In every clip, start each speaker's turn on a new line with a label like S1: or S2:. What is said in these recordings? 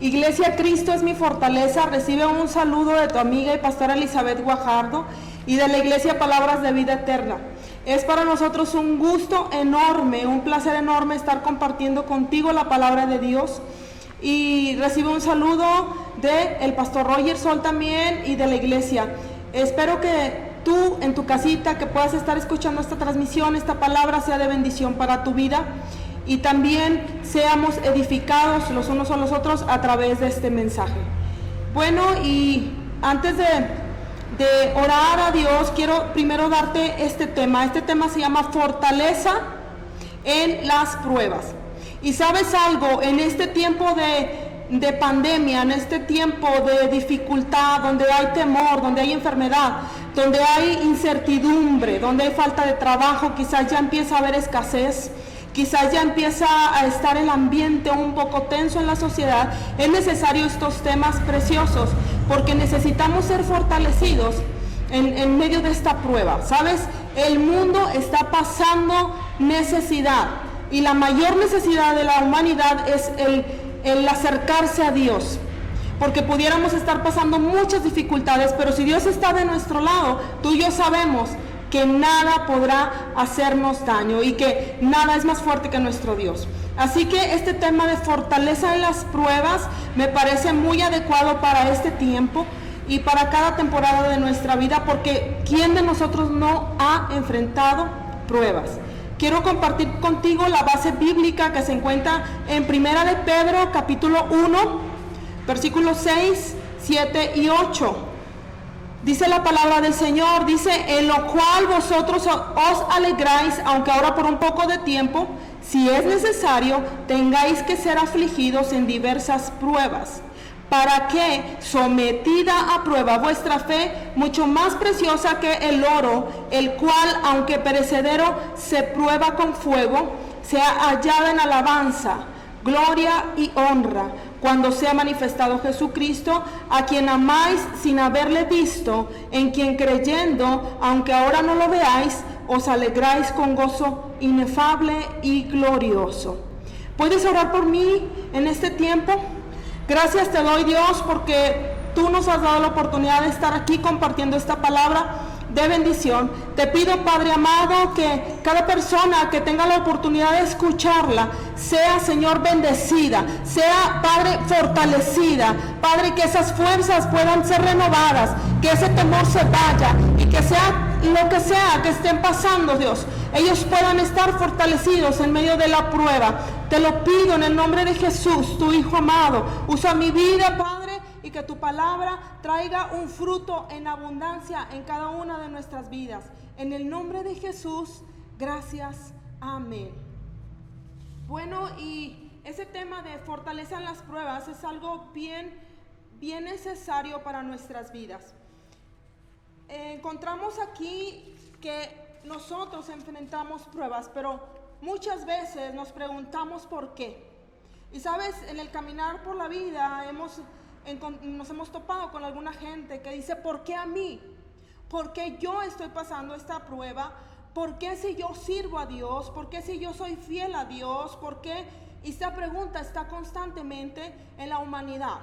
S1: Iglesia Cristo es mi fortaleza. Recibe un saludo de tu amiga y pastora Elizabeth Guajardo y de la Iglesia Palabras de Vida Eterna. Es para nosotros un gusto enorme, un placer enorme estar compartiendo contigo la palabra de Dios. Y recibe un saludo del pastor Roger Sol también y de la iglesia. Espero que tú en tu casita, que puedas estar escuchando esta transmisión, esta palabra sea de bendición para tu vida. Y también seamos edificados los unos a los otros a través de este mensaje. Bueno, y antes de orar a Dios, quiero primero darte este tema. Este tema se llama fortaleza en las pruebas. Y sabes algo, en este tiempo de pandemia, en este tiempo de dificultad, donde hay temor, donde hay enfermedad, donde hay incertidumbre, donde hay falta de trabajo, quizás ya empieza a haber escasez, quizás ya empieza a estar el ambiente un poco tenso en la sociedad. Es necesario estos temas preciosos, porque necesitamos ser fortalecidos en medio de esta prueba. ¿Sabes? El mundo está pasando necesidad, y la mayor necesidad de la humanidad es el acercarse a Dios, porque pudiéramos estar pasando muchas dificultades, pero si Dios está de nuestro lado, tú y yo sabemos que nada podrá hacernos daño y que nada es más fuerte que nuestro Dios. Así que este tema de fortaleza en las pruebas me parece muy adecuado para este tiempo y para cada temporada de nuestra vida, porque ¿quién de nosotros no ha enfrentado pruebas? Quiero compartir contigo la base bíblica que se encuentra en Primera de Pedro, capítulo 1, versículos 6, 7 y 8. Dice la palabra del Señor, dice: en lo cual vosotros os alegráis, aunque ahora por un poco de tiempo, si es necesario, tengáis que ser afligidos en diversas pruebas, para que, sometida a prueba vuestra fe, mucho más preciosa que el oro, el cual, aunque perecedero, se prueba con fuego, sea hallada en alabanza, gloria y honra, cuando sea manifestado Jesucristo, a quien amáis sin haberle visto, en quien creyendo, aunque ahora no lo veáis, os alegráis con gozo inefable y glorioso. ¿Puedes orar por mí en este tiempo? Gracias te doy, Dios, porque tú nos has dado la oportunidad de estar aquí compartiendo esta palabra de bendición. Te pido, Padre amado, que cada persona que tenga la oportunidad de escucharla sea, Señor, bendecida, sea, Padre, fortalecida, Padre, que esas fuerzas puedan ser renovadas, que ese temor se vaya y que sea lo que sea que estén pasando, Dios, ellos puedan estar fortalecidos en medio de la prueba. Te lo pido en el nombre de Jesús, tu Hijo amado. Usa mi vida, Padre, y que tu palabra traiga un fruto en abundancia en cada una de nuestras vidas. En el nombre de Jesús, gracias, amén. Bueno, y ese tema de fortaleza en las pruebas es algo bien necesario para nuestras vidas. Encontramos aquí que nosotros enfrentamos pruebas, pero muchas veces nos preguntamos por qué. Y sabes, en el caminar por la vida nos hemos topado con alguna gente que dice: ¿por qué a mí? ¿Por qué yo estoy pasando esta prueba? ¿Por qué si yo sirvo a Dios? ¿Por qué si yo soy fiel a Dios? ¿Por qué? Y esta pregunta está constantemente en la humanidad.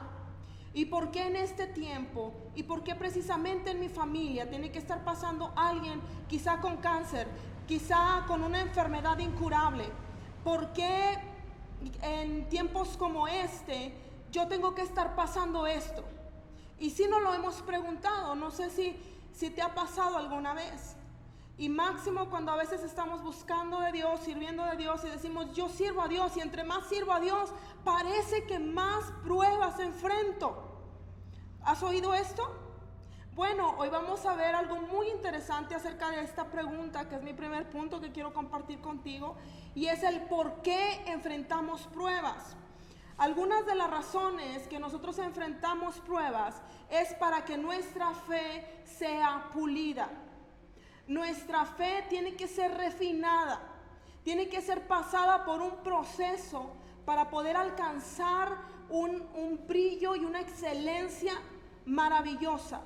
S1: ¿Y por qué en este tiempo? ¿Y por qué precisamente en mi familia tiene que estar pasando alguien quizá con cáncer, quizá con una enfermedad incurable? ¿Por qué en tiempos como este yo tengo que estar pasando esto? Y si no lo hemos preguntado, no sé si te ha pasado alguna vez. Y máximo cuando a veces estamos buscando de Dios, sirviendo de Dios y decimos: yo sirvo a Dios, y entre más sirvo a Dios, parece que más pruebas enfrento. ¿Has oído esto? Bueno, hoy vamos a ver algo muy interesante acerca de esta pregunta, que es mi primer punto que quiero compartir contigo, y es el por qué enfrentamos pruebas. Algunas de las razones que nosotros enfrentamos pruebas es para que nuestra fe sea pulida. Nuestra fe tiene que ser refinada, tiene que ser pasada por un proceso para poder alcanzar un brillo y una excelencia maravillosa.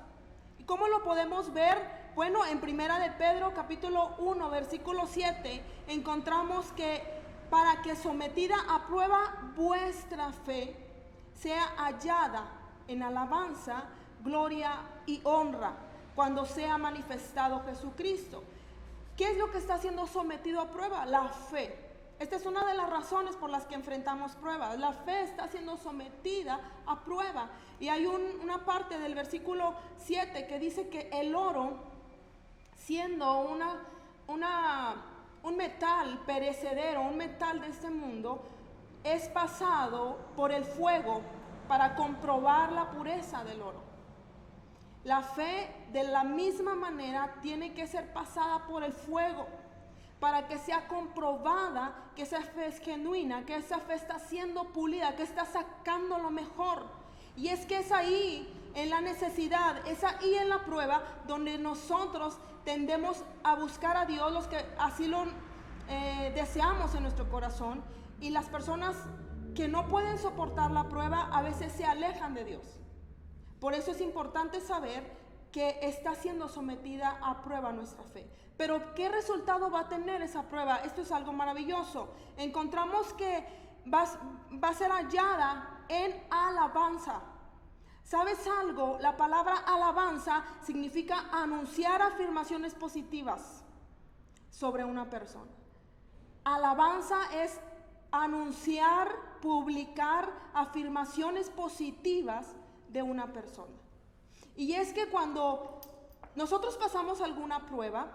S1: ¿Y cómo lo podemos ver? Bueno, en Primera de Pedro, capítulo 1, versículo 7, encontramos que para que sometida a prueba vuestra fe sea hallada en alabanza, gloria y honra cuando sea manifestado Jesucristo. ¿Qué es lo que está siendo sometido a prueba? La fe. Esta es una de las razones por las que enfrentamos pruebas. La fe está siendo sometida a prueba. Y hay una parte del versículo 7 que dice que el oro, siendo un metal perecedero, un metal de este mundo, es pasado por el fuego para comprobar la pureza del oro. La fe, de la misma manera, tiene que ser pasada por el fuego para que sea comprobada que esa fe es genuina, que esa fe está siendo pulida, que está sacando lo mejor. Y es que es ahí, en la necesidad, es ahí en la prueba donde nosotros tendemos a buscar a Dios, los que así lo deseamos en nuestro corazón. Y las personas que no pueden soportar la prueba a veces se alejan de Dios. Por eso es importante saber que está siendo sometida a prueba nuestra fe. Pero ¿qué resultado va a tener esa prueba? Esto es algo maravilloso. Encontramos que va a ser hallada en alabanza. ¿Sabes algo? La palabra alabanza significa anunciar afirmaciones positivas sobre una persona. Alabanza es anunciar, publicar afirmaciones positivas de una persona. Y es que cuando nosotros pasamos alguna prueba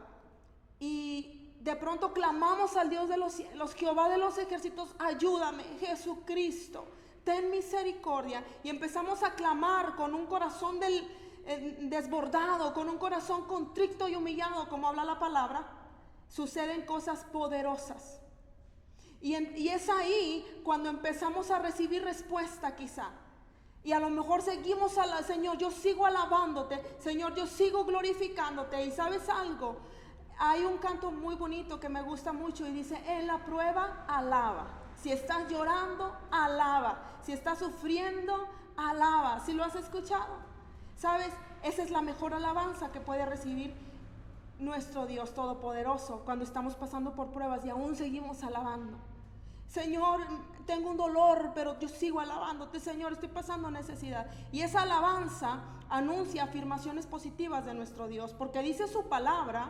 S1: y de pronto clamamos al Dios de los cielos, Jehová de los ejércitos, ayúdame, Jesucristo, ten misericordia, y empezamos a clamar con un corazón desbordado, con un corazón contrito y humillado, como habla la palabra, suceden cosas poderosas. Y es ahí cuando empezamos a recibir respuesta quizá. Y a lo mejor seguimos al Señor, yo sigo alabándote, Señor, yo sigo glorificándote. Y ¿sabes algo? Hay un canto muy bonito que me gusta mucho y dice, en la prueba alaba. Si estás llorando, alaba. Si estás sufriendo, alaba. ¿Sí lo has escuchado? ¿Sabes? Esa es la mejor alabanza que puede recibir nuestro Dios Todopoderoso cuando estamos pasando por pruebas y aún seguimos alabando. Señor, tengo un dolor, pero yo sigo alabándote, Señor, estoy pasando necesidad. Y esa alabanza anuncia afirmaciones positivas de nuestro Dios, porque dice su palabra,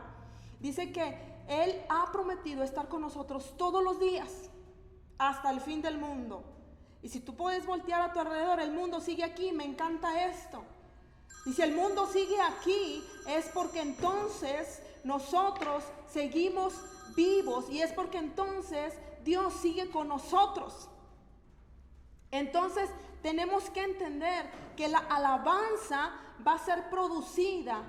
S1: dice que Él ha prometido estar con nosotros todos los días, hasta el fin del mundo. Y si tú puedes voltear a tu alrededor, el mundo sigue aquí, me encanta esto. Y si el mundo sigue aquí, es porque entonces nosotros seguimos vivos, y es porque entonces Dios sigue con nosotros. Entonces tenemos que entender que la alabanza va a ser producida,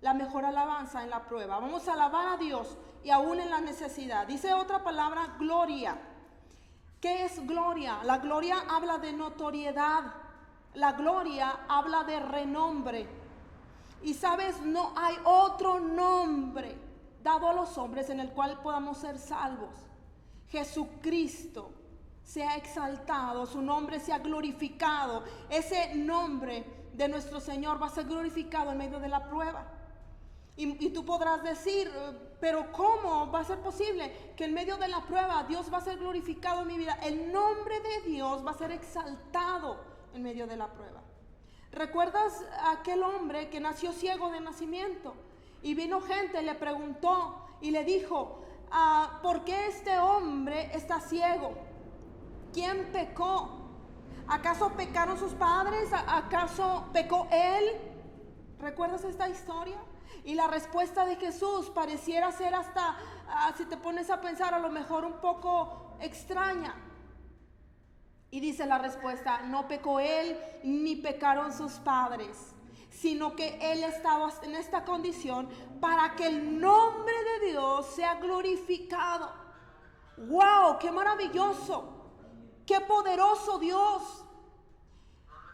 S1: la mejor alabanza en la prueba. Vamos a alabar a Dios y aún en la necesidad. Dice otra palabra, gloria. ¿Qué es gloria? La gloria habla de notoriedad. La gloria habla de renombre. Y sabes, no hay otro nombre dado a los hombres en el cual podamos ser salvos. Jesucristo sea exaltado, su nombre sea glorificado. Ese nombre de nuestro Señor va a ser glorificado en medio de la prueba. Y tú podrás decir, pero ¿cómo va a ser posible que en medio de la prueba Dios va a ser glorificado en mi vida? El nombre de Dios va a ser exaltado en medio de la prueba. ¿Recuerdas a aquel hombre que nació ciego de nacimiento? Y vino gente, le preguntó y le dijo, ¿por qué este hombre está ciego? ¿Quién pecó? ¿Acaso pecaron sus padres? ¿Acaso pecó él? ¿Recuerdas esta historia? Y la respuesta de Jesús pareciera ser hasta, si te pones a pensar, a lo mejor un poco extraña. Y dice la respuesta, no pecó él ni pecaron sus padres, sino que él estaba en esta condición para que el nombre de Dios sea glorificado. ¡Wow! ¡Qué maravilloso! ¡Qué poderoso Dios!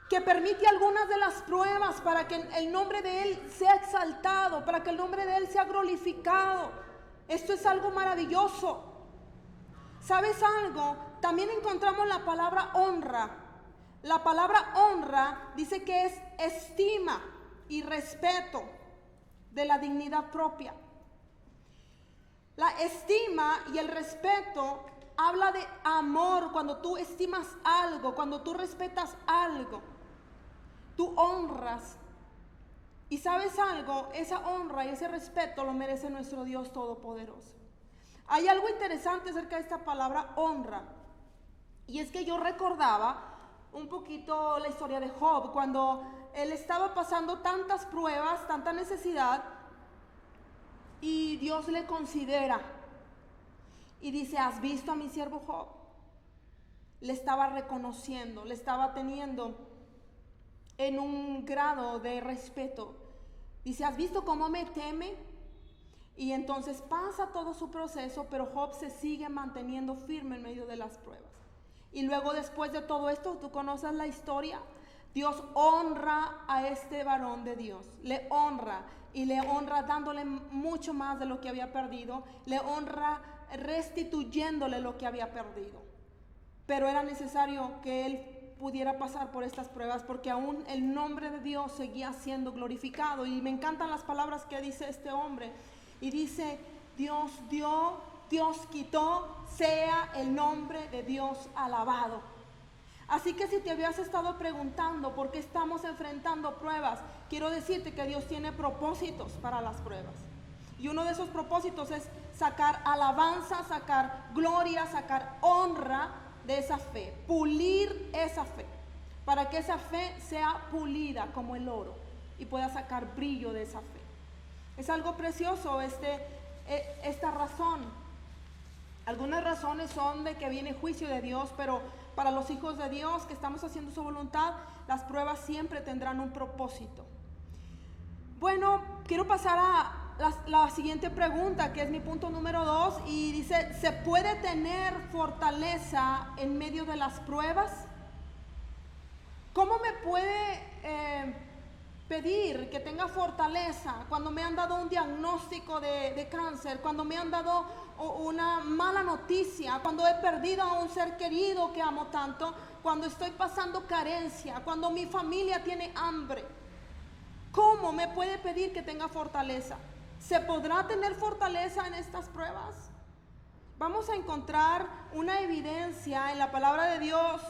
S1: Que permite algunas de las pruebas para que el nombre de Él sea exaltado, para que el nombre de Él sea glorificado. Esto es algo maravilloso. ¿Sabes algo? También encontramos la palabra honra. La palabra honra dice que es estima y respeto de la dignidad propia. La estima y el respeto habla de amor. Cuando tú estimas algo, cuando tú respetas algo, tú honras. Y sabes algo, esa honra y ese respeto lo merece nuestro Dios Todopoderoso. Hay algo interesante acerca de esta palabra honra. Y es que yo recordaba un poquito la historia de Job, cuando él estaba pasando tantas pruebas, tanta necesidad, y Dios le considera y dice: ¿has visto a mi siervo Job? Le estaba reconociendo, le estaba teniendo en un grado de respeto. Dice: ¿has visto cómo me teme? Y entonces pasa todo su proceso, pero Job se sigue manteniendo firme en medio de las pruebas. Y luego, después de todo esto, tú conoces la historia. Dios honra a este varón de Dios, le honra, y le honra dándole mucho más de lo que había perdido, le honra restituyéndole lo que había perdido. Pero era necesario que él pudiera pasar por estas pruebas, porque aún el nombre de Dios seguía siendo glorificado. Y me encantan las palabras que dice este hombre, y dice: Dios dio, Dios quitó, sea el nombre de Dios alabado. Así que si te habías estado preguntando por qué estamos enfrentando pruebas, quiero decirte que Dios tiene propósitos para las pruebas. Y uno de esos propósitos es sacar alabanza, sacar gloria, sacar honra de esa fe, pulir esa fe, para que esa fe sea pulida como el oro y pueda sacar brillo de esa fe. Es algo precioso esta razón. Algunas razones son de que viene juicio de Dios, pero para los hijos de Dios que estamos haciendo su voluntad, las pruebas siempre tendrán un propósito. Bueno, quiero pasar a la siguiente pregunta, que es mi punto número 2, y dice: ¿se puede tener fortaleza en medio de las pruebas? ¿Cómo me puede pedir que tenga fortaleza cuando me han dado un diagnóstico de cáncer, cuando me han dado una mala noticia, cuando he perdido a un ser querido que amo tanto, cuando estoy pasando carencia, cuando mi familia tiene hambre? ¿Cómo me puede pedir que tenga fortaleza? ¿Se podrá tener fortaleza en estas pruebas? Vamos a encontrar una evidencia en la palabra de Dios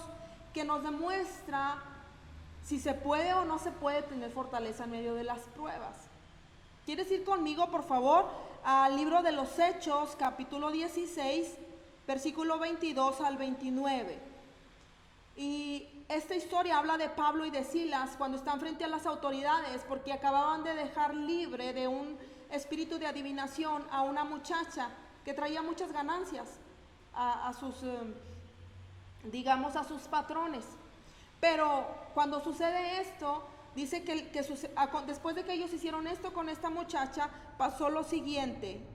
S1: que nos demuestra si se puede o no se puede tener fortaleza en medio de las pruebas. ¿Quieres ir conmigo, por favor, al libro de los Hechos, capítulo 16, versículo 22 al 29? Y esta historia habla de Pablo y de Silas cuando están frente a las autoridades, porque acababan de dejar libre de un espíritu de adivinación a una muchacha que traía muchas ganancias a sus patrones. Pero cuando sucede esto, dice que después de que ellos hicieron esto con esta muchacha, pasó lo siguiente.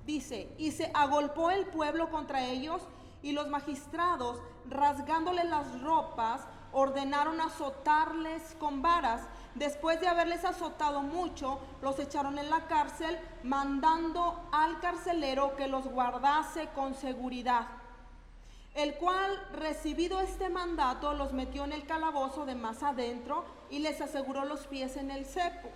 S1: Dice: y se agolpó el pueblo contra ellos, y los magistrados, rasgándoles las ropas, ordenaron azotarles con varas. Después de haberles azotado mucho, los echaron en la cárcel, mandando al carcelero que los guardase con seguridad, el cual, recibido este mandato, los metió en el calabozo de más adentro y les aseguró los pies en el cepo.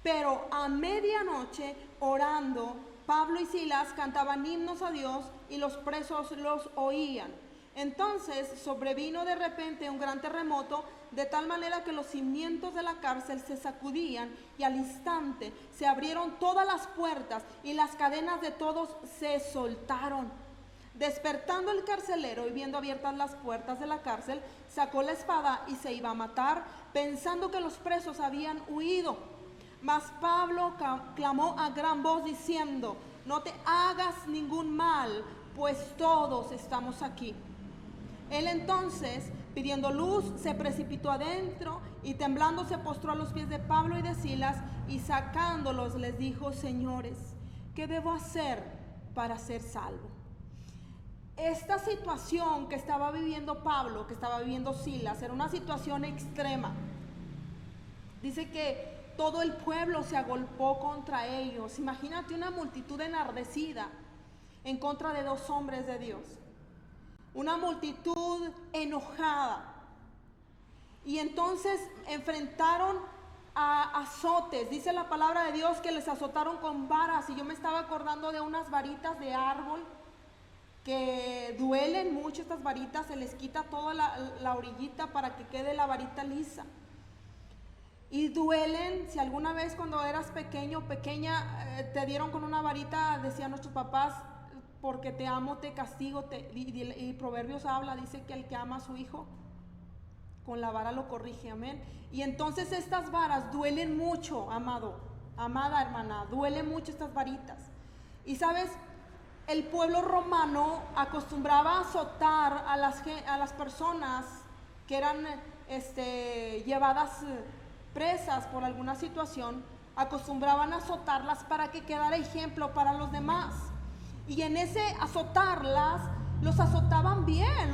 S1: Pero a medianoche, orando, Pablo y Silas cantaban himnos a Dios, y los presos los oían. Entonces sobrevino de repente un gran terremoto, de tal manera que los cimientos de la cárcel se sacudían, y al instante se abrieron todas las puertas y las cadenas de todos se soltaron. Despertando el carcelero y viendo abiertas las puertas de la cárcel, sacó la espada y se iba a matar, pensando que los presos habían huido. Mas Pablo clamó a gran voz diciendo: no te hagas ningún mal, pues todos estamos aquí. Él entonces, pidiendo luz, se precipitó adentro y temblando se postró a los pies de Pablo y de Silas, y sacándolos les dijo: señores, ¿qué debo hacer para ser salvo? Esta situación que estaba viviendo Pablo, que estaba viviendo Silas, era una situación extrema. Dice que todo el pueblo se agolpó contra ellos. Imagínate una multitud enardecida en contra de dos hombres de Dios. Una multitud enojada. Y entonces enfrentaron a azotes. Dice la palabra de Dios que les azotaron con varas. Y yo me estaba acordando de unas varitas de árbol que duelen mucho estas varitas, se les quita toda la orillita para que quede la varita lisa. Y duelen, si alguna vez cuando eras pequeño o pequeña te dieron con una varita, decían nuestros papás, porque te amo, te castigo, y Proverbios habla, dice que el que ama a su hijo, con la vara lo corrige, amén. Y entonces estas varas duelen mucho, amado, amada hermana, duelen mucho estas varitas. Y sabes, el pueblo romano acostumbraba a azotar a las personas que eran llevadas presas por alguna situación, acostumbraban a azotarlas para que quedara ejemplo para los demás. Y en ese azotarlas, los azotaban bien,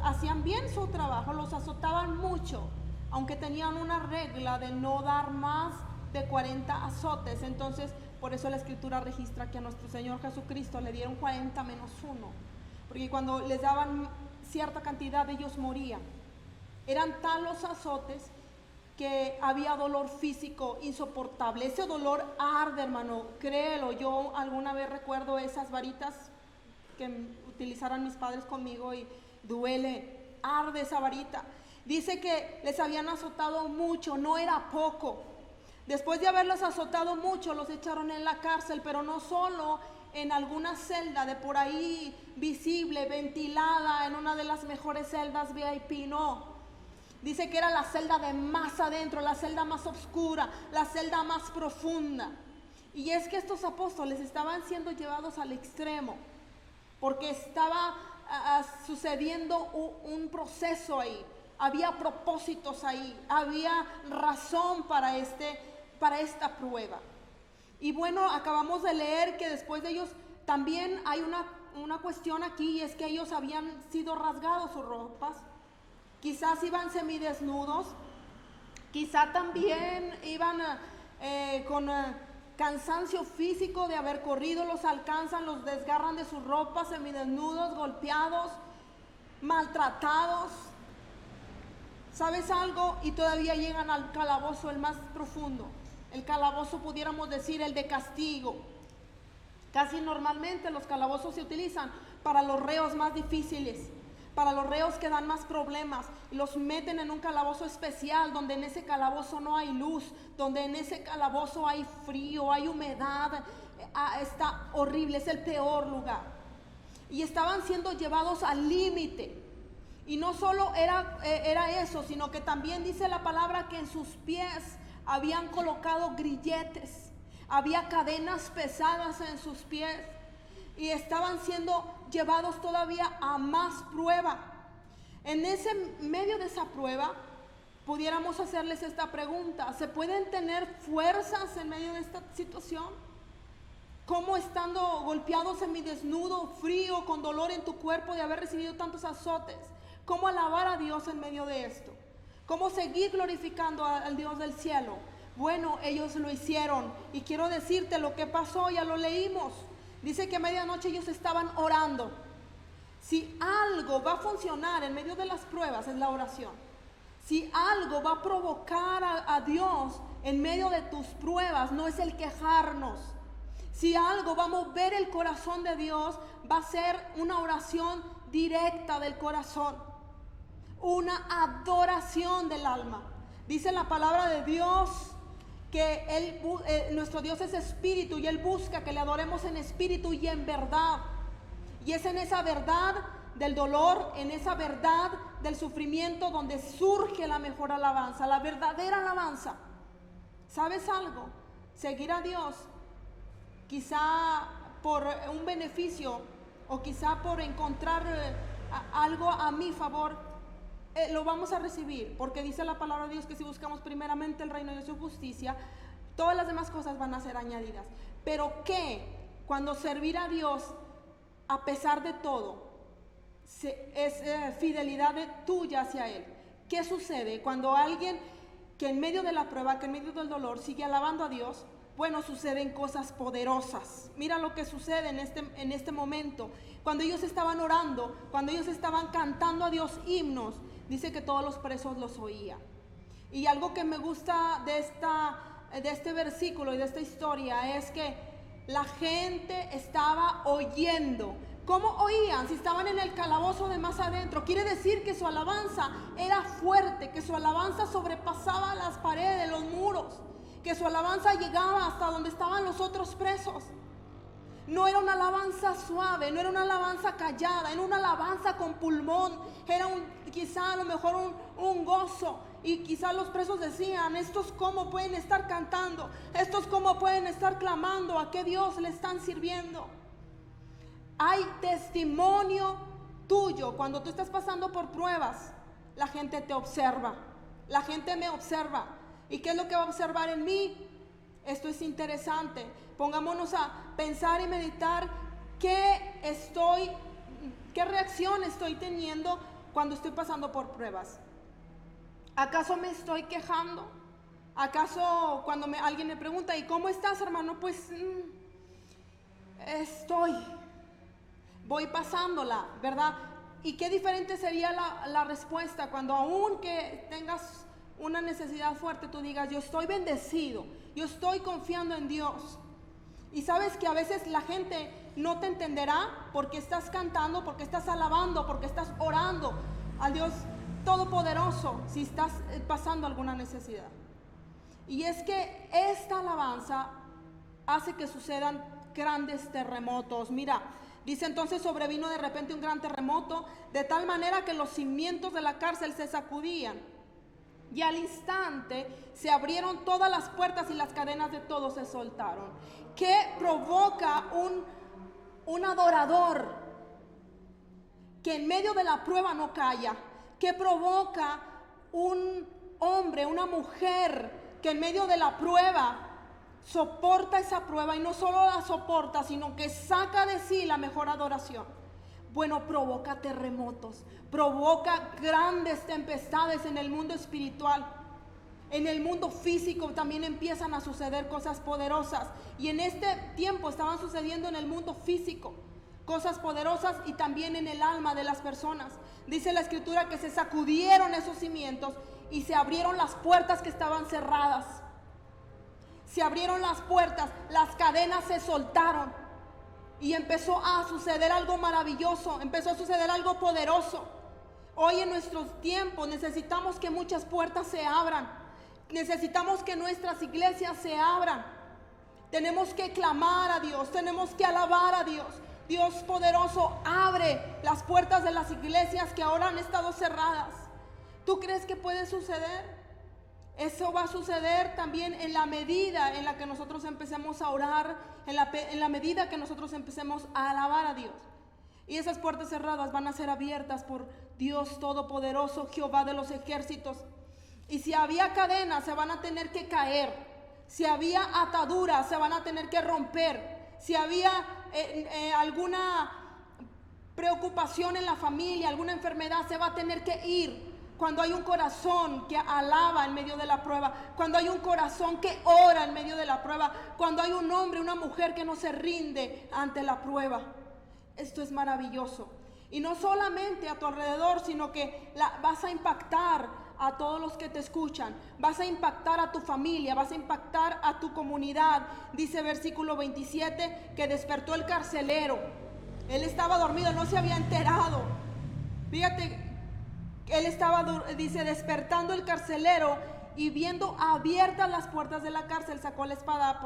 S1: hacían bien su trabajo, los azotaban mucho, aunque tenían una regla de no dar más de 40 azotes. Entonces, por eso la Escritura registra que a nuestro Señor Jesucristo le dieron 40 menos 1, porque cuando les daban cierta cantidad ellos morían. Eran tal los azotes que había dolor físico insoportable. Ese dolor arde, hermano, créelo. Yo alguna vez recuerdo esas varitas que utilizaran mis padres conmigo y duele, arde esa varita. Dice que les habían azotado mucho, no era poco. Después de haberlos azotado mucho, los echaron en la cárcel, pero no solo en alguna celda de por ahí visible, ventilada, en una de las mejores celdas VIP, no. Dice que era la celda de más adentro, la celda más oscura, la celda más profunda. Y es que estos apóstoles estaban siendo llevados al extremo, porque estaba sucediendo un proceso ahí, había propósitos ahí, había razón para esta prueba. Y bueno, acabamos de leer que después de ellos también hay una cuestión aquí, y es que ellos habían sido rasgados sus ropas. Quizás iban semidesnudos, quizá también iban con cansancio físico de haber corrido, los alcanzan, los desgarran de sus ropas, semidesnudos, golpeados, maltratados. ¿Sabes algo? Y todavía llegan al calabozo, el más profundo. El calabozo, pudiéramos decir, el de castigo. Casi normalmente los calabozos se utilizan para los reos más difíciles, para los reos que dan más problemas, y los meten en un calabozo especial, donde en ese calabozo no hay luz, donde en ese calabozo hay frío, hay humedad, está horrible, es el peor lugar. Y estaban siendo llevados al límite. Y no solo era eso, sino que también dice la palabra que en sus pies habían colocado grilletes, había cadenas pesadas en sus pies, y estaban siendo llevados todavía a más prueba. En ese medio de esa prueba, pudiéramos hacerles esta pregunta: ¿se pueden tener fuerzas en medio de esta situación? ¿Cómo, estando golpeado semidesnudo, frío, con dolor en tu cuerpo de haber recibido tantos azotes, cómo alabar a Dios en medio de esto? ¿Cómo seguir glorificando al Dios del cielo? Bueno, ellos lo hicieron, y quiero decirte lo que pasó, ya lo leímos. Dice que a medianoche ellos estaban orando. Si algo va a funcionar en medio de las pruebas, es la oración. Si algo va a provocar a Dios en medio de tus pruebas, no es el quejarnos. Si algo va a mover el corazón de Dios, va a ser una oración directa del corazón, una adoración del alma. Dice la palabra de Dios que nuestro Dios es espíritu, y Él busca que le adoremos en espíritu y en verdad. Y es en esa verdad del dolor, en esa verdad del sufrimiento, donde surge la mejor alabanza, la verdadera alabanza. ¿Sabes algo? Seguir a Dios, quizá por un beneficio, o quizá por encontrar algo a mi favor, lo vamos a recibir, porque dice la palabra de Dios que si buscamos primeramente el reino de su justicia, todas las demás cosas van a ser añadidas. Pero que cuando servir a Dios, a pesar de todo, es fidelidad tuya hacia Él. ¿Qué sucede cuando alguien que en medio de la prueba, que en medio del dolor sigue alabando a Dios? Bueno, suceden cosas poderosas. Mira lo que sucede en este momento. Cuando ellos estaban orando, cuando ellos estaban cantando a Dios himnos, dice que todos los presos los oían. Y algo que me gusta de este versículo y de esta historia es que la gente estaba oyendo, ¿Cómo oían si estaban en el calabozo de más adentro? Quiere decir que su alabanza era fuerte, que su alabanza sobrepasaba las paredes, los muros, que su alabanza llegaba hasta donde estaban los otros presos. No era una alabanza suave, no era una alabanza callada, era una alabanza con pulmón, era quizá a lo mejor un gozo. Y quizá los presos decían, estos cómo pueden estar cantando, estos cómo pueden estar clamando, a qué Dios le están sirviendo. Hay testimonio tuyo cuando tú estás pasando por pruebas. La gente te observa, la gente me observa. ¿Y qué es lo que va a observar en mí? Esto es interesante. Pongámonos a pensar y meditar qué reacción estoy teniendo cuando estoy pasando por pruebas. ¿Acaso me estoy quejando? ¿Acaso cuando alguien me pregunta, ¿y cómo estás, hermano? Pues voy pasándola, ¿verdad? Y qué diferente sería la respuesta cuando aún que tengas una necesidad fuerte, tú digas, yo estoy bendecido, yo estoy confiando en Dios. Y sabes que a veces la gente no te entenderá porque estás cantando, porque estás alabando, porque estás orando al Dios Todopoderoso si estás pasando alguna necesidad. Y es que esta alabanza hace que sucedan grandes terremotos. Mira, dice entonces sobrevino de repente un gran terremoto, de tal manera que los cimientos de la cárcel se sacudían. Y al instante se abrieron todas las puertas y las cadenas de todos se soltaron. ¿Qué provoca un adorador que en medio de la prueba no calla? ¿Qué provoca un hombre, una mujer que en medio de la prueba soporta esa prueba y no solo la soporta, sino que saca de sí la mejor adoración? Bueno, provoca terremotos, provoca grandes tempestades en el mundo espiritual. En el mundo físico también empiezan a suceder cosas poderosas. Y en este tiempo estaban sucediendo en el mundo físico cosas poderosas y también en el alma de las personas. Dice la escritura que se sacudieron esos cimientos y se abrieron las puertas que estaban cerradas. Se abrieron las puertas, las cadenas se soltaron. Y empezó a suceder algo maravilloso, empezó a suceder algo poderoso. Hoy en nuestros tiempos necesitamos que muchas puertas se abran. Necesitamos que nuestras iglesias se abran. Tenemos que clamar a Dios, tenemos que alabar a Dios. Dios poderoso, abre las puertas de las iglesias que ahora han estado cerradas. ¿Tú crees que puede suceder? Eso va a suceder también en la medida en la que nosotros empecemos a orar, en la medida que nosotros empecemos a alabar a Dios. Y esas puertas cerradas van a ser abiertas por Dios Todopoderoso, Jehová de los ejércitos. Y si había cadenas, se van a tener que caer. Si había ataduras, se van a tener que romper. Si había alguna preocupación en la familia, alguna enfermedad, se va a tener que ir. Cuando hay un corazón que alaba en medio de la prueba, cuando hay un corazón que ora en medio de la prueba, cuando hay un hombre, una mujer que no se rinde ante la prueba. Esto es maravilloso. Y no solamente a tu alrededor, sino que vas a impactar a todos los que te escuchan. Vas a impactar a tu familia, vas a impactar a tu comunidad. Dice versículo 27 que despertó el carcelero. Él estaba dormido, no se había enterado. Fíjate, él estaba, dice, despertando el carcelero y viendo abiertas las puertas de la cárcel, sacó la espada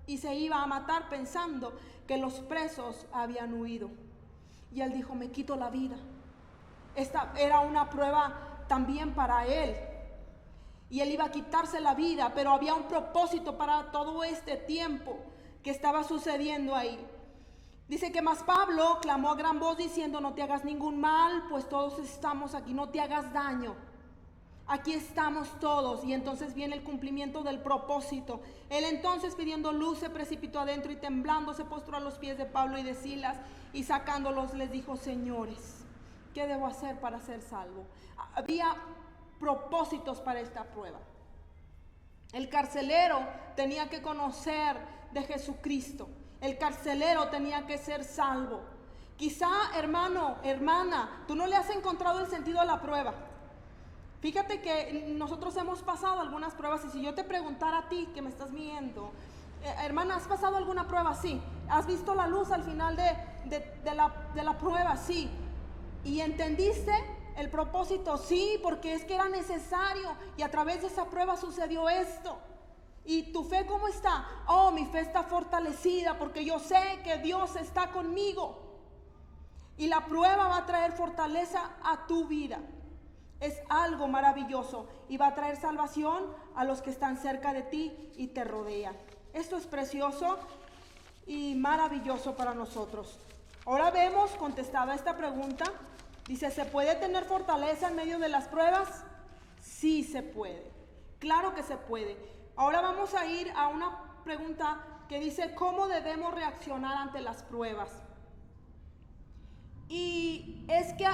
S1: y se iba a matar pensando que los presos habían huido. Y él dijo, me quito la vida. Esta era una prueba también para él. Y él iba a quitarse la vida, pero había un propósito para todo este tiempo que estaba sucediendo ahí. Dice que más Pablo clamó a gran voz diciendo, no te hagas ningún mal, pues todos estamos aquí, no te hagas daño. Aquí estamos todos. Y entonces viene el cumplimiento del propósito. Él entonces, pidiendo luz, se precipitó adentro y temblando se postró a los pies de Pablo y de Silas y sacándolos les dijo, señores, ¿qué debo hacer para ser salvo? Había propósitos para esta prueba. El carcelero tenía que conocer de Jesucristo. El carcelero tenía que ser salvo. Quizá, hermano, hermana, tú no le has encontrado el sentido a la prueba. Fíjate que nosotros hemos pasado algunas pruebas y si yo te preguntara a ti que me estás viendo, Hermana, ¿has pasado alguna prueba? Sí. ¿Has visto la luz al final de la prueba? Sí. ¿Y entendiste el propósito? Sí, porque es que era necesario y a través de esa prueba sucedió esto. ¿Y tu fe cómo está? Oh, mi fe está fortalecida porque yo sé que Dios está conmigo. Y la prueba va a traer fortaleza a tu vida. Es algo maravilloso y va a traer salvación a los que están cerca de ti y te rodean. Esto es precioso y maravilloso para nosotros. Ahora vemos, contestada esta pregunta, dice, ¿se puede tener fortaleza en medio de las pruebas? Sí se puede, claro que se puede. Ahora vamos a ir a una pregunta que dice, ¿cómo debemos reaccionar ante las pruebas? Y es que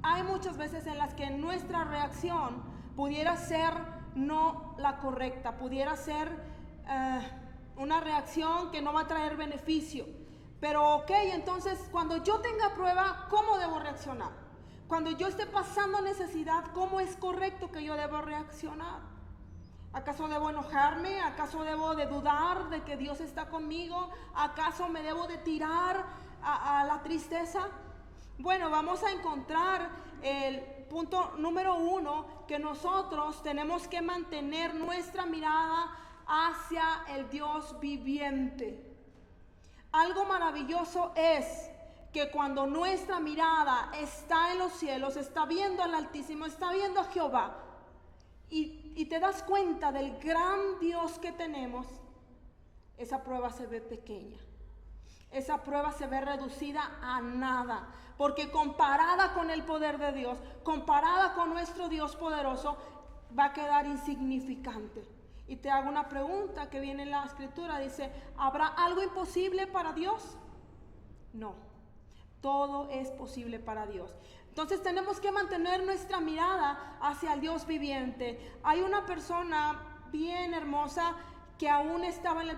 S1: hay muchas veces en las que nuestra reacción pudiera ser no la correcta, pudiera ser una reacción que no va a traer beneficio. Pero ok, entonces cuando yo tenga prueba, ¿cómo debo reaccionar? Cuando yo esté pasando necesidad, ¿cómo es correcto que yo debo reaccionar? ¿Acaso debo enojarme? ¿Acaso debo de dudar de que Dios está conmigo? ¿Acaso me debo de tirar a la tristeza? Bueno, vamos a encontrar el punto número 1, que nosotros tenemos que mantener nuestra mirada hacia el Dios viviente. Algo maravilloso es que cuando nuestra mirada está en los cielos, está viendo al Altísimo, está viendo a Jehová, y te das cuenta del gran Dios que tenemos, esa prueba se ve pequeña. Esa prueba se ve reducida a nada, porque comparada con el poder de Dios, comparada con nuestro Dios poderoso, va a quedar insignificante. Y te hago una pregunta que viene en la escritura, dice, ¿habrá algo imposible para Dios? No, todo es posible para Dios. Entonces tenemos que mantener nuestra mirada hacia el Dios viviente. Hay una persona bien hermosa que aún estaba en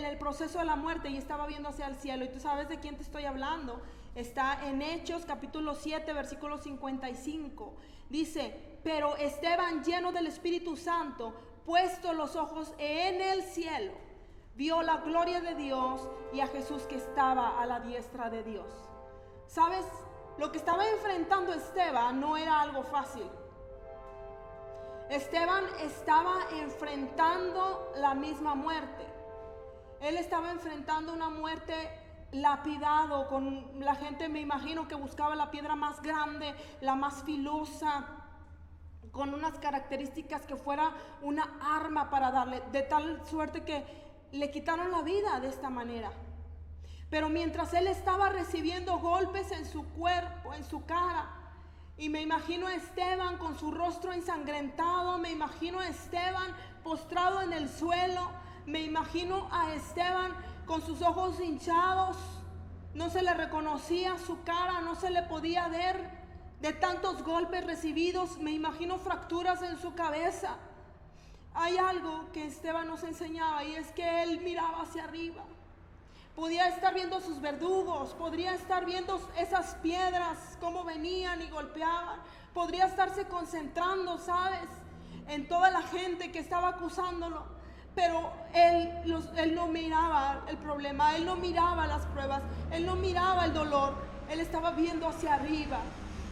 S1: el proceso de la muerte y estaba viendo hacia el cielo. Y tú sabes de quién te estoy hablando. Está en Hechos capítulo 7, versículo 55. Dice, pero Esteban, lleno del Espíritu Santo, puesto los ojos en el cielo, vio la gloria de Dios y a Jesús que estaba a la diestra de Dios. ¿Sabes? Lo que estaba enfrentando Esteban no era algo fácil. Esteban estaba enfrentando la misma muerte. Él estaba enfrentando una muerte lapidado, con la gente, me imagino, que buscaba la piedra más grande, la más filosa, con unas características que fuera una arma para darle, de tal suerte que le quitaron la vida de esta manera. Pero mientras él estaba recibiendo golpes en su cuerpo, en su cara, y me imagino a Esteban con su rostro ensangrentado, me imagino a Esteban postrado en el suelo, me imagino a Esteban con sus ojos hinchados, no se le reconocía su cara, no se le podía ver de tantos golpes recibidos, me imagino fracturas en su cabeza. Hay algo que Esteban nos enseñaba y es que él miraba hacia arriba. Podía estar viendo sus verdugos, podría estar viendo esas piedras cómo venían y golpeaban, podría estarse concentrando, ¿sabes?, en toda la gente que estaba acusándolo, pero él no miraba el problema, él no miraba las pruebas, él no miraba el dolor, él estaba viendo hacia arriba.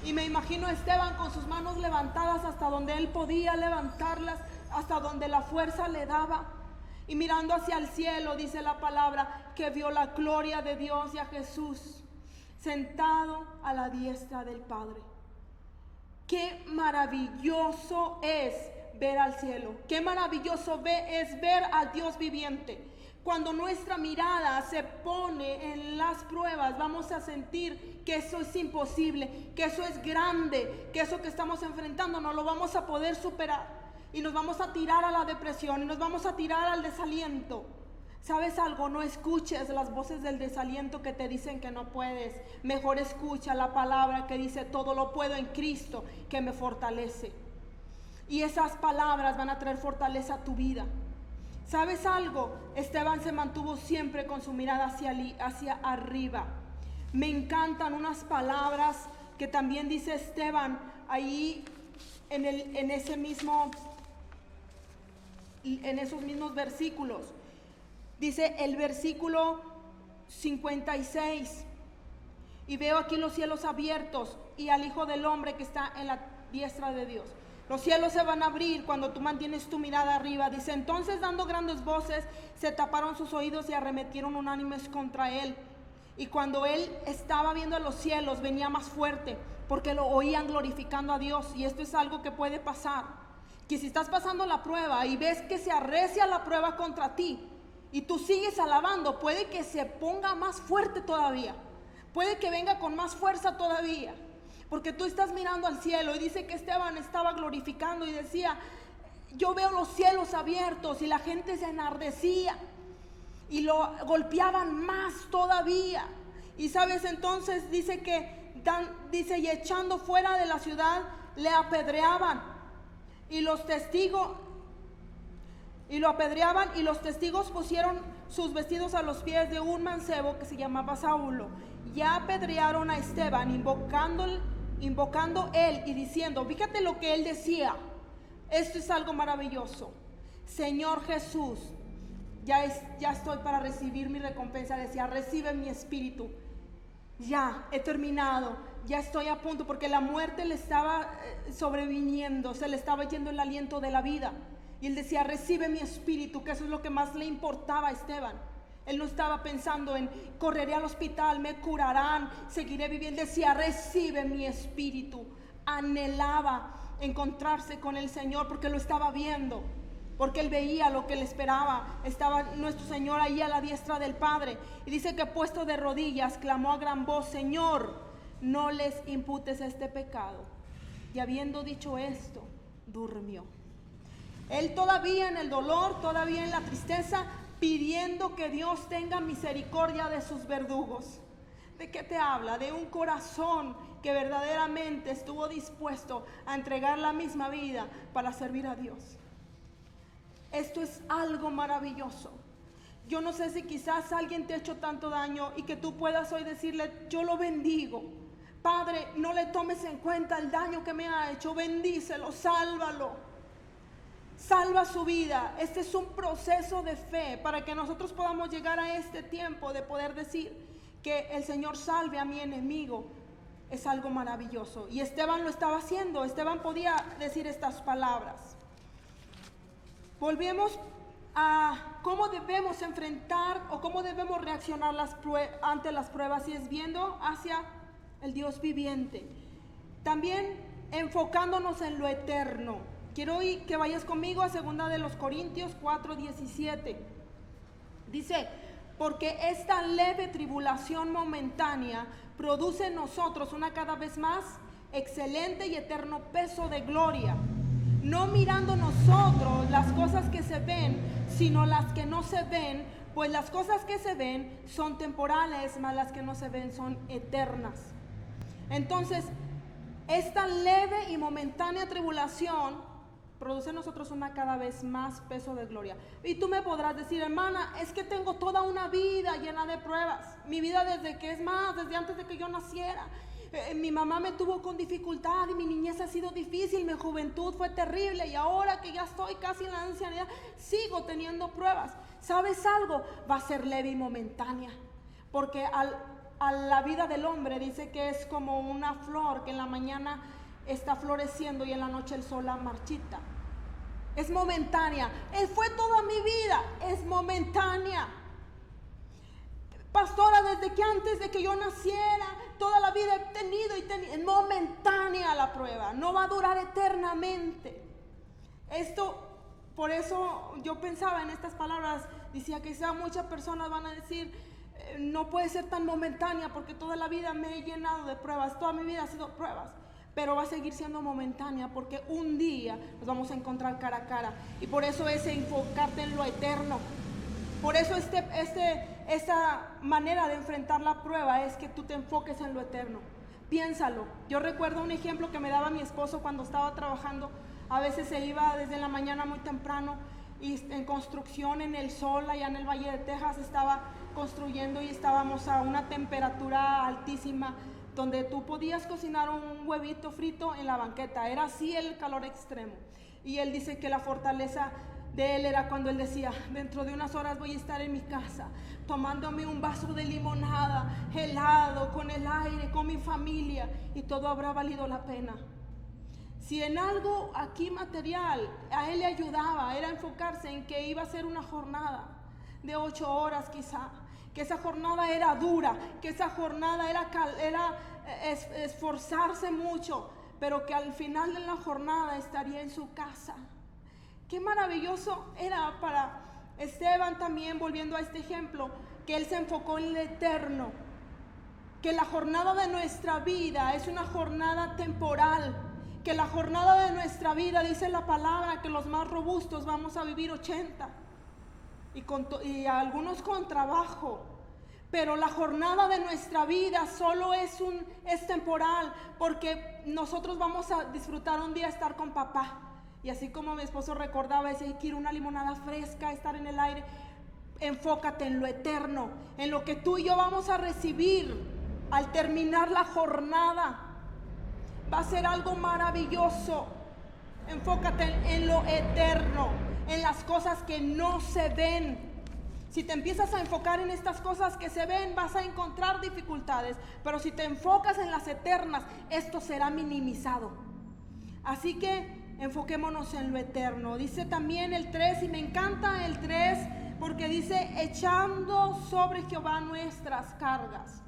S1: Y me imagino a Esteban con sus manos levantadas hasta donde él podía levantarlas, hasta donde la fuerza le daba. Y mirando hacia el cielo, dice la palabra, que vio la gloria de Dios y a Jesús sentado a la diestra del Padre. Qué maravilloso es ver al cielo. Qué maravilloso es ver al Dios viviente. Cuando nuestra mirada se pone en las pruebas, vamos a sentir que eso es imposible, que eso es grande, que eso que estamos enfrentando no lo vamos a poder superar. Y nos vamos a tirar a la depresión y nos vamos a tirar al desaliento. ¿Sabes algo? No escuches las voces del desaliento que te dicen que no puedes. Mejor escucha la palabra que dice, todo lo puedo en Cristo que me fortalece. Y esas palabras van a traer fortaleza a tu vida. ¿Sabes algo? Esteban se mantuvo siempre con su mirada hacia arriba. Me encantan unas palabras que también dice Esteban ahí en esos mismos versículos. Dice el versículo 56, y veo aquí los cielos abiertos y al Hijo del Hombre que está en la diestra de Dios. Los cielos se van a abrir cuando tú mantienes tu mirada arriba. Dice, entonces dando grandes voces, se taparon sus oídos y arremetieron unánimes contra él. Y cuando él estaba viendo los cielos, venía más fuerte, porque lo oían glorificando a Dios. Y esto es algo que puede pasar, que si estás pasando la prueba y ves que se arrecia la prueba contra ti, y tú sigues alabando, puede que se ponga más fuerte todavía, puede que venga con más fuerza todavía, porque tú estás mirando al cielo. Y dice que Esteban estaba glorificando y decía, yo veo los cielos abiertos, y la gente se enardecía y lo golpeaban más todavía. Y sabes, entonces dice que dice, y echando fuera de la ciudad le apedreaban, y los testigos pusieron sus vestidos a los pies de un mancebo que se llamaba Saulo. Ya apedrearon a Esteban, invocando él y diciendo, fíjate lo que él decía, esto es algo maravilloso: Señor Jesús, ya estoy para recibir mi recompensa. Decía, recibe mi espíritu, ya he terminado, ya estoy a punto, porque la muerte le estaba sobreviniendo, se le estaba yendo el aliento de la vida. Y él decía, recibe mi espíritu, que eso es lo que más le importaba a Esteban. Él no estaba pensando en correré al hospital, me curarán, seguiré viviendo. Decía, recibe mi espíritu. Anhelaba encontrarse con el Señor porque lo estaba viendo, porque él veía lo que le esperaba. Estaba nuestro Señor ahí a la diestra del Padre. Y dice que puesto de rodillas clamó a gran voz, Señor, no les imputes este pecado. Y habiendo dicho esto, durmió. Él todavía en el dolor, todavía en la tristeza, pidiendo que Dios tenga misericordia de sus verdugos. ¿De qué te habla? De un corazón que verdaderamente estuvo dispuesto a entregar la misma vida para servir a Dios. Esto es algo maravilloso. Yo no sé si quizás alguien te ha hecho tanto daño y que tú puedas hoy decirle, yo lo bendigo. Padre, no le tomes en cuenta el daño que me ha hecho, bendícelo, sálvalo. Salva su vida. Este es un proceso de fe para que nosotros podamos llegar a este tiempo de poder decir que el Señor salve a mi enemigo. Es algo maravilloso. Y Esteban lo estaba haciendo. Esteban podía decir estas palabras. Volvemos a cómo debemos enfrentar o cómo debemos reaccionar ante las pruebas, y es viendo hacia el Dios viviente. También enfocándonos en lo eterno. Quiero que vayas conmigo a 2 Corintios 4:17. Dice, porque esta leve tribulación momentánea produce en nosotros una cada vez más excelente y eterno peso de gloria, no mirando nosotros las cosas que se ven, sino las que no se ven, pues las cosas que se ven son temporales, mas las que no se ven son eternas. Entonces, esta leve y momentánea tribulación produce en nosotros una cada vez más peso de gloria. Y tú me podrás decir, hermana, es que tengo toda una vida llena de pruebas. Mi vida desde antes de que yo naciera. Mi mamá me tuvo con dificultad y mi niñez ha sido difícil, mi juventud fue terrible, y ahora que ya estoy casi en la ancianidad, sigo teniendo pruebas. ¿Sabes algo? Va a ser leve y momentánea, porque a la vida del hombre dice que es como una flor que en la mañana está floreciendo y en la noche el sol la marchita. Es momentánea. Fue toda mi vida, es momentánea. Pastora, desde que antes de que yo naciera, toda la vida he tenido es momentánea la prueba, no va a durar eternamente. Por eso yo pensaba en estas palabras, decía que quizá muchas personas van a decir, no puede ser tan momentánea porque toda la vida me he llenado de pruebas, toda mi vida ha sido pruebas. Pero va a seguir siendo momentánea porque un día nos vamos a encontrar cara a cara. Y por eso es enfocarte en lo eterno. Por eso esta manera de enfrentar la prueba es que tú te enfoques en lo eterno. Piénsalo. Yo recuerdo un ejemplo que me daba mi esposo cuando estaba trabajando. A veces se iba desde la mañana muy temprano y en construcción en el sol, allá en el Valle de Texas, estaba construyendo y estábamos a una temperatura altísima, donde tú podías cocinar un huevito frito en la banqueta. Era así el calor extremo. Y él dice que la fortaleza de él era cuando él decía: dentro de unas horas voy a estar en mi casa tomándome un vaso de limonada, helado, con el aire, con mi familia, y todo habrá valido la pena. Si en algo aquí material a él le ayudaba, era enfocarse en que iba a ser una jornada de 8 horas quizá, que esa jornada era dura, que esa jornada era esforzarse mucho, pero que al final de la jornada estaría en su casa. Qué maravilloso era para Esteban también, volviendo a este ejemplo, que él se enfocó en lo eterno, que la jornada de nuestra vida es una jornada temporal, que la jornada de nuestra vida, dice la palabra, que los más robustos vamos a vivir 80 y algunos con trabajo. Pero la jornada de nuestra vida solo es temporal, porque nosotros vamos a disfrutar un día estar con papá. Y así como mi esposo recordaba, decía: quiero una limonada fresca, estar en el aire. Enfócate en lo eterno, en lo que tú y yo vamos a recibir al terminar la jornada. Va a ser algo maravilloso. Enfócate en lo eterno, en las cosas que no se ven. Si te empiezas a enfocar en estas cosas que se ven, vas a encontrar dificultades. Pero si te enfocas en las eternas, esto será minimizado. Así que enfoquémonos en lo eterno. Dice también el 3, y me encanta el 3, porque dice: echando sobre Jehová nuestras cargas.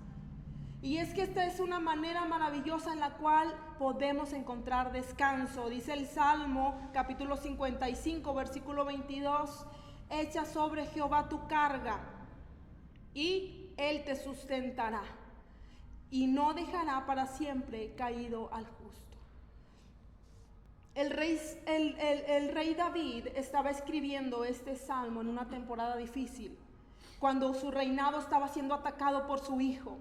S1: Y es que esta es una manera maravillosa en la cual podemos encontrar descanso. Dice el Salmo capítulo 55, versículo 22: echa sobre Jehová tu carga y Él te sustentará, y no dejará para siempre caído al justo. El rey David estaba escribiendo este salmo en una temporada difícil, cuando su reinado estaba siendo atacado por su hijo.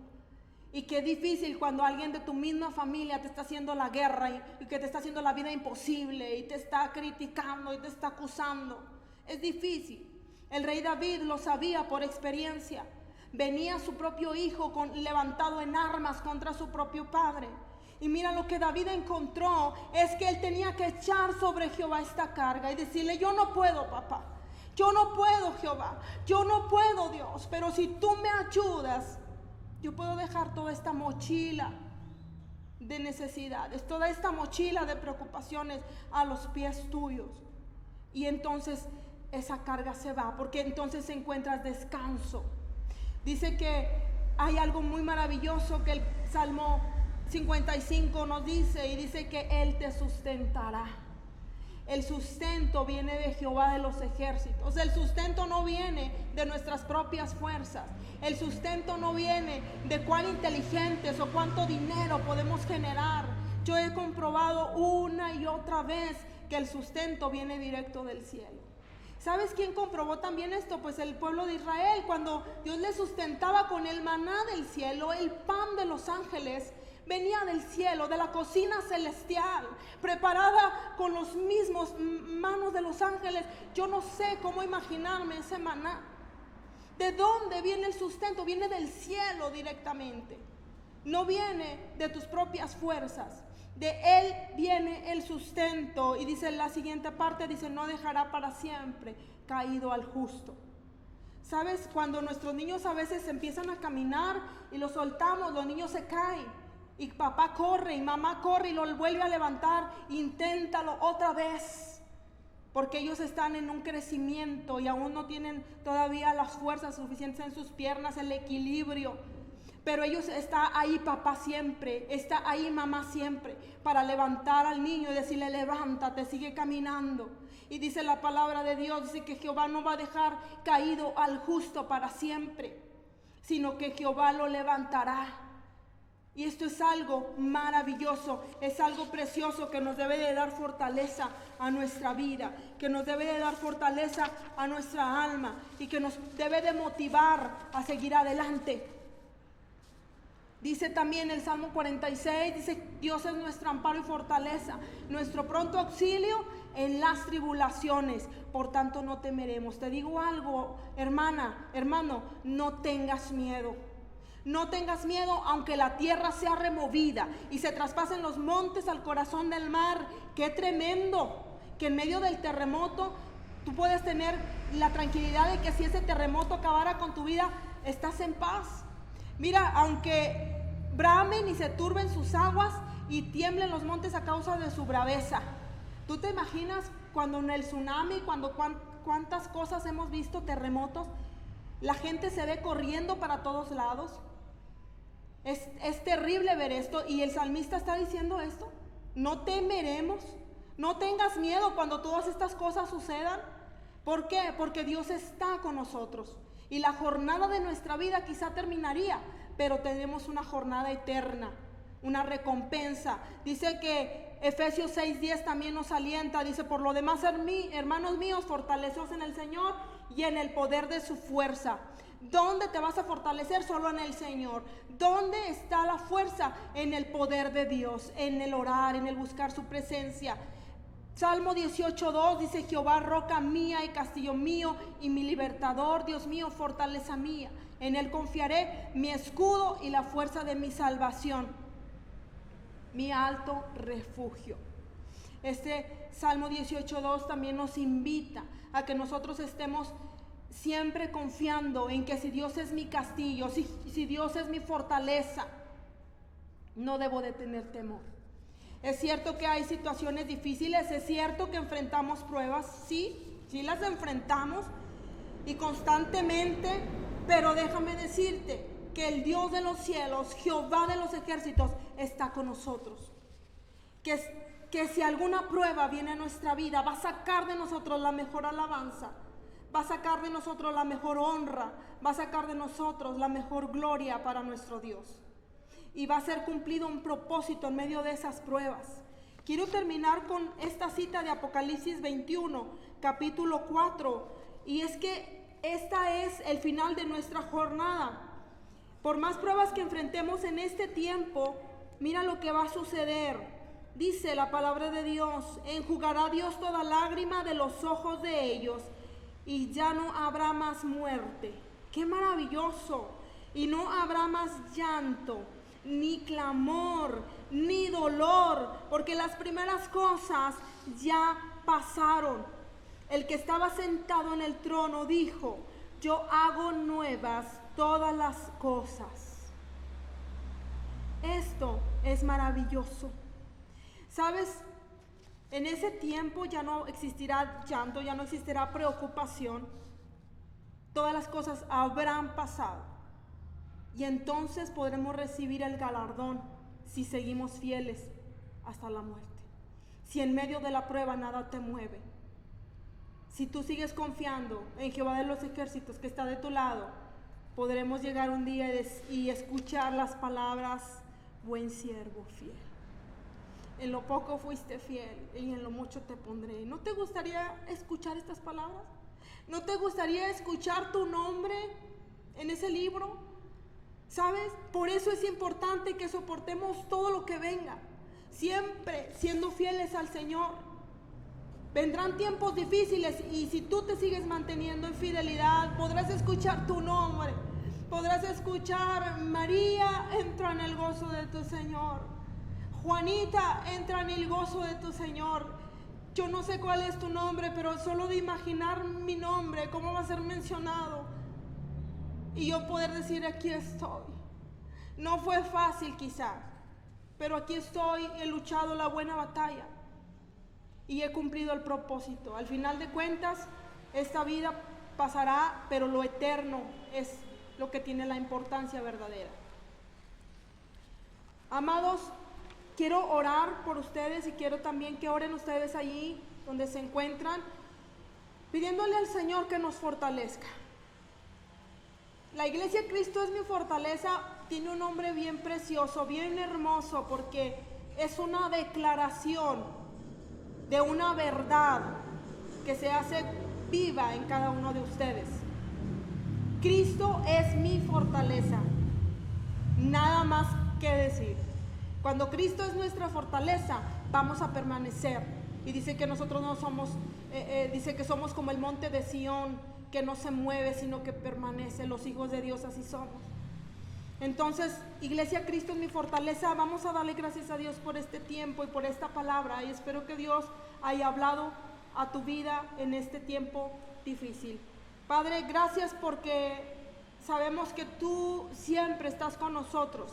S1: Y qué difícil cuando alguien de tu misma familia te está haciendo la guerra y que te está haciendo la vida imposible y te está criticando y te está acusando. Es difícil. El rey David lo sabía por experiencia. Venía su propio hijo levantado en armas contra su propio padre. Y mira, lo que David encontró es que él tenía que echar sobre Jehová esta carga y decirle: yo no puedo, papá. Yo no puedo, Jehová. Yo no puedo, Dios. Pero si tú me ayudas, yo puedo dejar toda esta mochila de necesidades, toda esta mochila de preocupaciones a los pies tuyos. Y entonces esa carga se va, porque entonces encuentras descanso. Dice que hay algo muy maravilloso que el Salmo 55 nos dice, y dice que Él te sustentará. El sustento viene de Jehová de los ejércitos. El sustento no viene de nuestras propias fuerzas. El sustento no viene de cuán inteligentes o cuánto dinero podemos generar. Yo he comprobado una y otra vez que el sustento viene directo del cielo. ¿Sabes quién comprobó también esto? Pues el pueblo de Israel, cuando Dios les sustentaba con el maná del cielo, el pan de los ángeles venía del cielo, de la cocina celestial, preparada con los mismos manos de los ángeles. Yo no sé cómo imaginarme ese maná. ¿De dónde viene el sustento? Viene del cielo directamente. No viene de tus propias fuerzas. De Él viene el sustento. Y dice en la siguiente parte, dice: no dejará para siempre caído al justo. ¿Sabes? Cuando nuestros niños a veces empiezan a caminar y los soltamos, los niños se caen. Y papá corre y mamá corre y lo vuelve a levantar. Inténtalo otra vez, porque ellos están en un crecimiento y aún no tienen todavía las fuerzas suficientes en sus piernas, el equilibrio. Pero ellos, está ahí papá siempre, está ahí mamá siempre, para levantar al niño y decirle: levántate, sigue caminando. Y dice la palabra de Dios, dice que Jehová no va a dejar caído al justo para siempre, sino que Jehová lo levantará. Y esto es algo maravilloso, es algo precioso que nos debe de dar fortaleza a nuestra vida, que nos debe de dar fortaleza a nuestra alma y que nos debe de motivar a seguir adelante. Dice también el Salmo 46, dice: Dios es nuestro amparo y fortaleza, nuestro pronto auxilio en las tribulaciones, por tanto no temeremos. Te digo algo, hermana, hermano, no tengas miedo. No tengas miedo, aunque la tierra sea removida y se traspasen los montes al corazón del mar. Qué tremendo que en medio del terremoto Tú puedes tener la tranquilidad de que si ese terremoto acabara con tu vida, estás en paz. Mira, aunque bramen y se turben sus aguas y tiemblen los montes a causa de su braveza. ¿Tú te imaginas cuando en el tsunami, cuántas cosas hemos visto, terremotos, la gente se ve corriendo para todos lados? Es terrible ver esto, y el salmista está diciendo esto: no temeremos, no tengas miedo cuando todas estas cosas sucedan. ¿Por qué? Porque Dios está con nosotros, y la jornada de nuestra vida quizá terminaría, pero tenemos una jornada eterna, una recompensa. Dice que Efesios 6:10 también nos alienta, dice: por lo demás, hermanos míos, fortaleceos en el Señor y en el poder de su fuerza. ¿Dónde te vas a fortalecer? Solo en el Señor. ¿Dónde está la fuerza? En el poder de Dios, en el orar, en el buscar su presencia. Salmo 18:2 dice: Jehová, roca mía y castillo mío y mi libertador, Dios mío, fortaleza mía. En él confiaré, mi escudo y la fuerza de mi salvación, mi alto refugio. Este Salmo 18:2 también nos invita a que nosotros estemos siempre confiando en que si Dios es mi castillo, si Dios es mi fortaleza, no debo de tener temor. Es cierto que hay situaciones difíciles, es cierto que enfrentamos pruebas, sí las enfrentamos, y constantemente, pero déjame decirte que el Dios de los cielos, Jehová de los ejércitos, está con nosotros. Que si alguna prueba viene a nuestra vida, va a sacar de nosotros la mejor alabanza, va a sacar de nosotros la mejor honra, va a sacar de nosotros la mejor gloria para nuestro Dios. Y va a ser cumplido un propósito en medio de esas pruebas. Quiero terminar con esta cita de Apocalipsis 21, capítulo 4. Y es que esta es el final de nuestra jornada. Por más pruebas que enfrentemos en este tiempo, mira lo que va a suceder. Dice la palabra de Dios: enjugará Dios toda lágrima de los ojos de ellos, y ya no habrá más muerte. ¡Qué maravilloso! Y no habrá más llanto, ni clamor, ni dolor, porque las primeras cosas ya pasaron. El que estaba sentado en el trono dijo: yo hago nuevas todas las cosas. Esto es maravilloso. ¿Sabes? En ese tiempo ya no existirá llanto, ya no existirá preocupación. Todas las cosas habrán pasado. Y entonces podremos recibir el galardón si seguimos fieles hasta la muerte. Si en medio de la prueba nada te mueve. Si tú sigues confiando en Jehová de los ejércitos que está de tu lado, podremos llegar un día y escuchar las palabras: buen siervo fiel. En lo poco fuiste fiel y en lo mucho te pondré. ¿No te gustaría escuchar estas palabras? ¿No te gustaría escuchar tu nombre en ese libro? ¿Sabes? Por eso es importante que soportemos todo lo que venga, siempre siendo fieles al Señor. Vendrán tiempos difíciles, y si tú te sigues manteniendo en fidelidad, podrás escuchar tu nombre, podrás escuchar: María, entra en el gozo de tu Señor. Juanita, entra en el gozo de tu Señor. Yo no sé cuál es tu nombre, pero solo de imaginar mi nombre, cómo va a ser mencionado, y yo poder decir: aquí estoy. No fue fácil quizás, pero aquí estoy, he luchado la buena batalla y he cumplido el propósito. Al final de cuentas, esta vida pasará, pero lo eterno es lo que tiene la importancia verdadera. Amados, quiero orar por ustedes, y quiero también que oren ustedes allí donde se encuentran, pidiéndole al Señor que nos fortalezca. La iglesia Cristo es mi fortaleza tiene un nombre bien precioso, bien hermoso, porque es una declaración de una verdad que se hace viva en cada uno de ustedes. Cristo es mi fortaleza. Nada más que decir. Cuando Cristo es nuestra fortaleza, vamos a permanecer. Y dice que nosotros no somos, dice que somos como el monte de Sión, que no se mueve, sino que permanece. Los hijos de Dios así somos. Entonces, iglesia, Cristo es mi fortaleza. Vamos a darle gracias a Dios por este tiempo y por esta palabra, y espero que Dios haya hablado a tu vida en este tiempo difícil. Padre, gracias porque sabemos que tú siempre estás con nosotros.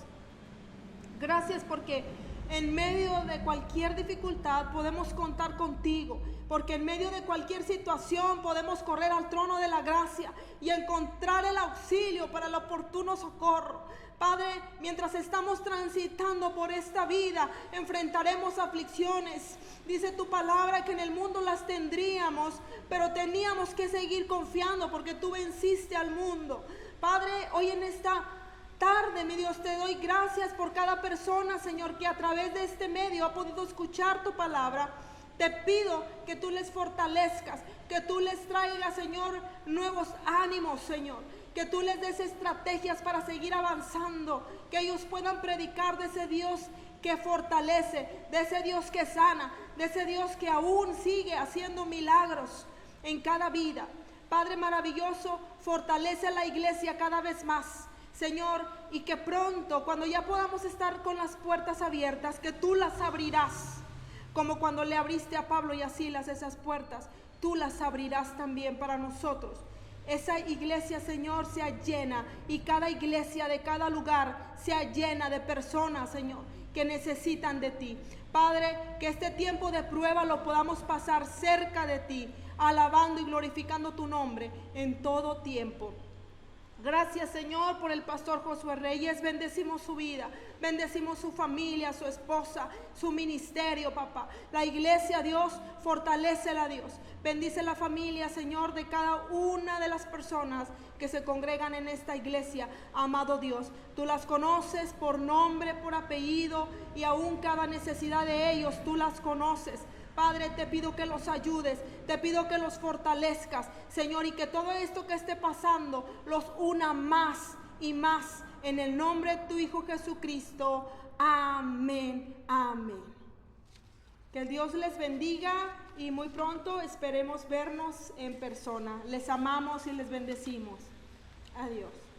S1: Gracias porque en medio de cualquier dificultad podemos contar contigo, porque en medio de cualquier situación podemos correr al trono de la gracia y encontrar el auxilio para el oportuno socorro. Padre, mientras estamos transitando por esta vida, enfrentaremos aflicciones. Dice tu palabra que en el mundo las tendríamos, pero teníamos que seguir confiando porque tú venciste al mundo. Padre, hoy en esta tarde, mi Dios, te doy gracias por cada persona, Señor, que a través de este medio ha podido escuchar tu palabra. Te pido que tú les fortalezcas, que tú les traigas, Señor, nuevos ánimos, Señor, que tú les des estrategias para seguir avanzando, que ellos puedan predicar de ese Dios que fortalece, de ese Dios que sana, de ese Dios que aún sigue haciendo milagros en cada vida. Padre maravilloso, fortalece a la iglesia cada vez más, Señor, y que pronto, cuando ya podamos estar con las puertas abiertas, que tú las abrirás, como cuando le abriste a Pablo y a Silas esas puertas, tú las abrirás también para nosotros. Esa iglesia, Señor, sea llena, y cada iglesia de cada lugar sea llena de personas, Señor, que necesitan de ti. Padre, que este tiempo de prueba lo podamos pasar cerca de ti, alabando y glorificando tu nombre en todo tiempo. Gracias, Señor, por el pastor Josué Reyes. Bendecimos su vida, bendecimos su familia, su esposa, su ministerio, papá. La iglesia, Dios, fortalécela, Dios. Bendice la familia, Señor, de cada una de las personas que se congregan en esta iglesia. Amado Dios, tú las conoces por nombre, por apellido, y aún cada necesidad de ellos tú las conoces. Padre, te pido que los ayudes, te pido que los fortalezcas, Señor, y que todo esto que esté pasando los una más y más en el nombre de tu Hijo Jesucristo. Amén, amén. Que el Dios les bendiga y muy pronto esperemos vernos en persona. Les amamos y les bendecimos. Adiós.